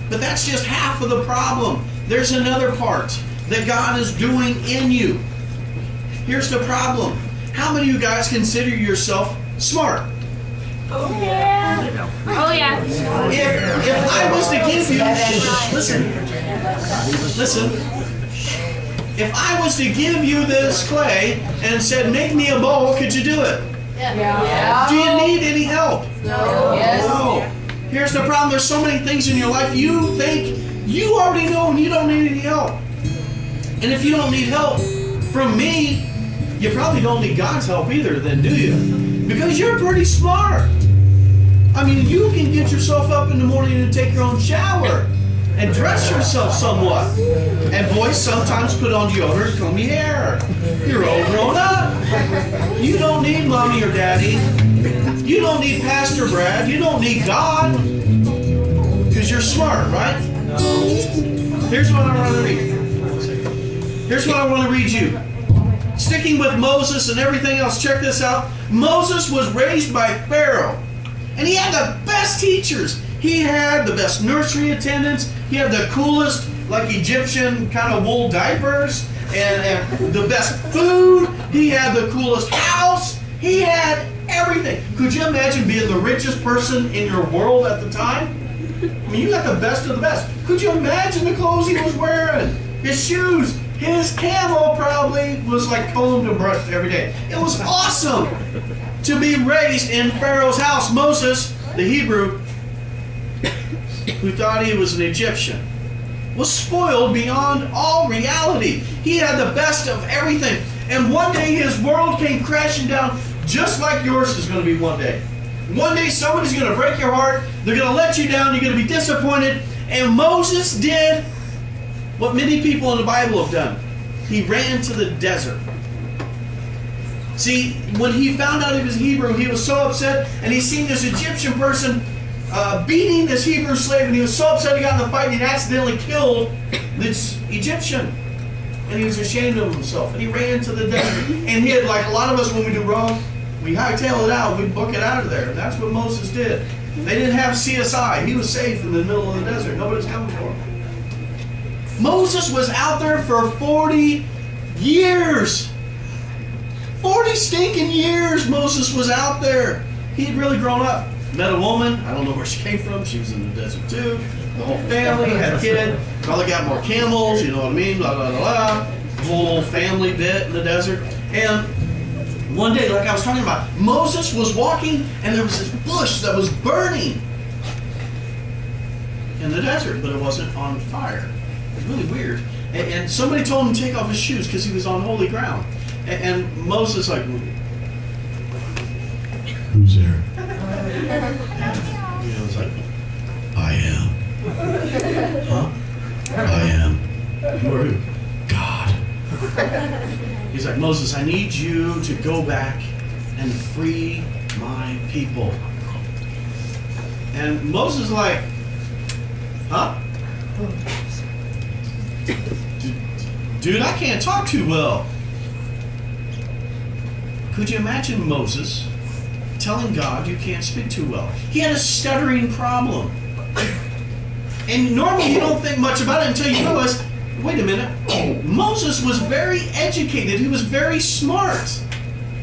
But that's just half of the problem. There's another part that God is doing in you. Here's the problem. How many of you guys consider yourself smart? Oh yeah. Oh yeah. If I was to give you, listen. If I was to give you this clay and said, make me a bowl, could you do it? Yeah. Do you need any help? No. Yes. No. Here's the problem. There's so many things in your life you think you already know and you don't need any help. And if you don't need help from me, you probably don't need God's help either then, do you? Because you're pretty smart. I mean, you can get yourself up in the morning and take your own shower and dress yourself somewhat. And boys sometimes put on deodorant, comb your hair. You're all grown up. You don't need mommy or daddy. You don't need Pastor Brad. You don't need God. Because you're smart, right? Here's what I want to read. Here's what I want to read you. Sticking with Moses and everything else, check this out. Moses was raised by Pharaoh. And he had the best teachers. He had the best nursery attendants. He had the coolest, like Egyptian kind of wool diapers. And the best food. He had the coolest house. He had everything. Could you imagine being the richest person in your world at the time? I mean, you got the best of the best. Could you imagine the clothes he was wearing? His shoes. His camel probably was like combed and brushed every day. It was awesome to be raised in Pharaoh's house. Moses, the Hebrew, who thought he was an Egyptian, was spoiled beyond all reality. He had the best of everything. And one day his world came crashing down just like yours is going to be one day. One day somebody's going to break your heart. They're going to let you down. You're going to be disappointed. And Moses did what many people in the Bible have done. He ran to the desert. See, when he found out he was Hebrew, he was so upset, and he seen this Egyptian person beating this Hebrew slave, and he was so upset he got in the fight, and he accidentally killed this Egyptian. And he was ashamed of himself, and he ran to the desert. And he had, like a lot of us when we do wrong, we hightail it out, we book it out of there. And that's what Moses did. They didn't have CSI. He was safe in the middle of the desert. Nobody's coming for him. Moses was out there for 40 years. 40 stinking years Moses was out there. He had really grown up. Met a woman. I don't know where she came from. She was in the desert too. The whole family had a kid. Probably got more camels. You know what I mean? Blah, blah, blah, blah. Whole family bit in the desert. And one day, like I was talking about, Moses was walking and there was this bush that was burning in the desert, but it wasn't on fire. It was really weird. And somebody told him to take off his shoes because he was on holy ground. And Moses like, who's there? And he was like, I am. Huh? I am. Who are you? God. He's like, Moses, I need you to go back and free my people. And Moses is like, huh? Dude, I can't talk too well. Could you imagine Moses telling God you can't speak too well? He had a stuttering problem. And normally you don't think much about it until you realize, wait a minute, Moses was very educated. He was very smart.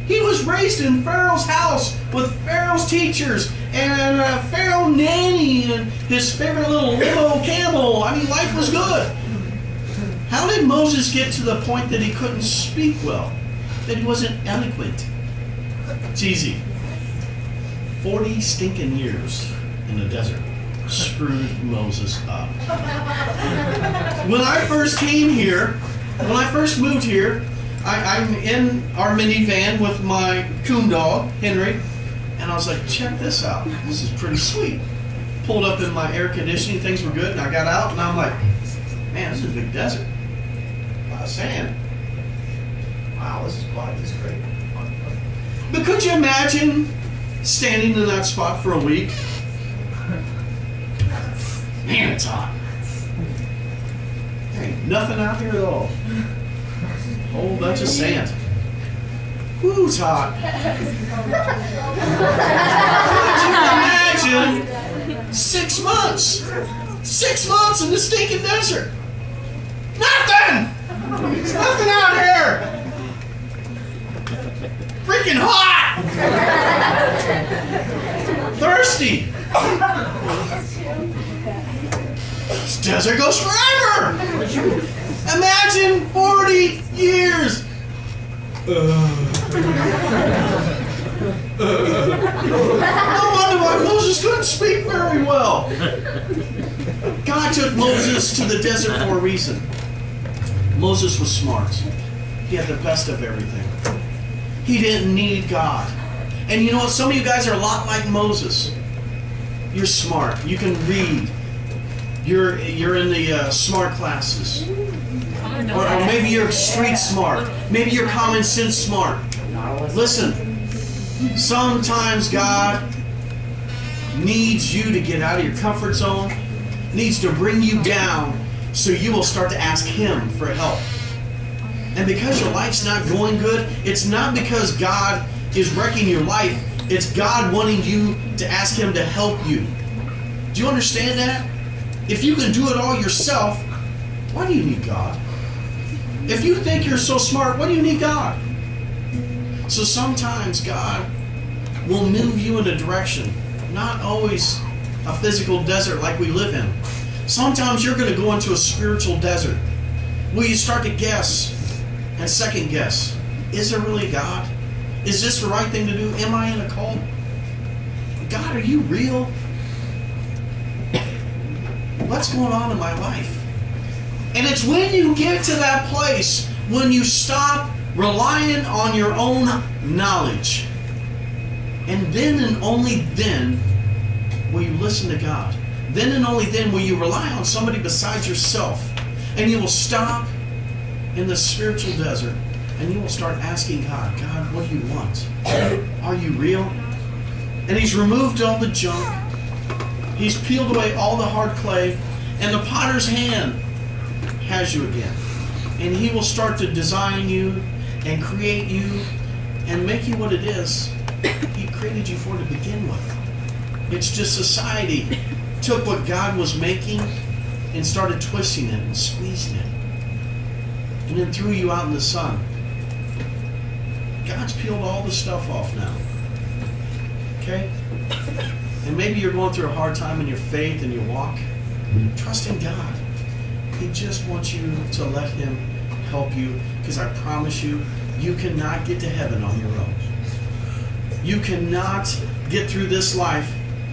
He was raised in Pharaoh's house with Pharaoh's teachers and a Pharaoh nanny and his favorite little limo camel. I mean, life was good. How did Moses get to the point that he couldn't speak well? That he wasn't eloquent? It's easy. 40 stinking years in the desert screwed Moses up. When I first came here, when I first moved here, I'm in our minivan with my coon dog, Henry, and I was like, check this out. This is pretty sweet. Pulled up in my air conditioning, things were good, and I got out, and I'm like, man, this is a big desert. A lot of sand. Wow, this is quiet, this is great. But could you imagine standing in that spot for a week? Man, it's hot. There ain't nothing out here at all. Whole bunch of sand. Woo, it's hot. Could you imagine 6 months? 6 months in the stinking desert. Nothing! There's nothing out here! Freaking hot! Thirsty! This desert goes forever! Imagine 40 years! No wonder why Moses couldn't speak very well. God took Moses to the desert for a reason. Moses was smart. He had the best of everything. He didn't need God. And you know what? Some of you guys are a lot like Moses. You're smart. You can read. You're in the smart classes. Or maybe you're street smart. Maybe you're common sense smart. Listen, sometimes God needs you to get out of your comfort zone, needs to bring you down so you will start to ask Him for help. And because your life's not going good, it's not because God is wrecking your life. It's God wanting you to ask Him to help you. Do you understand that? If you can do it all yourself, why do you need God? If you think you're so smart, why do you need God? So sometimes God will move you in a direction, not always a physical desert like we live in. Sometimes you're going to go into a spiritual desert where you start to guess and second guess. Is there really God? Is this the right thing to do? Am I in a cult? God, are you real? What's going on in my life? And it's when you get to that place, when you stop relying on your own knowledge, and then and only then will you listen to God. Then and only then will you rely on somebody besides yourself. And you will stop in the spiritual desert and you will start asking God, God, what do you want? Are you real? And He's removed all the junk. He's peeled away all the hard clay, and the potter's hand has you again. And He will start to design you and create you and make you what it is He created you for to begin with. It's just society took what God was making and started twisting it and squeezing it, and then threw you out in the sun. God's peeled all the stuff off now. Okay? And maybe you're going through a hard time in your faith and your walk. Trust in God. He just wants you to let Him help you, because I promise you, you cannot get to heaven on your own. You cannot get through this life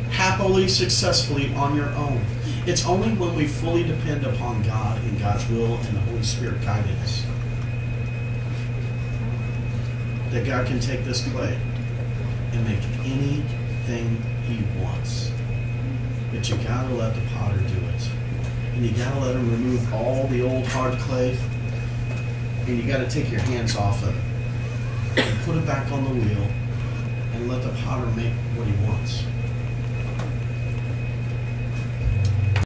happily, successfully on your own. It's only when we fully depend upon God and God's will and the Holy Spirit guiding us that God can take this clay and make anything He wants. But you gotta let the potter do it. And you gotta let Him remove all the old hard clay, and you gotta take your hands off of it and put it back on the wheel and let the potter make what he wants.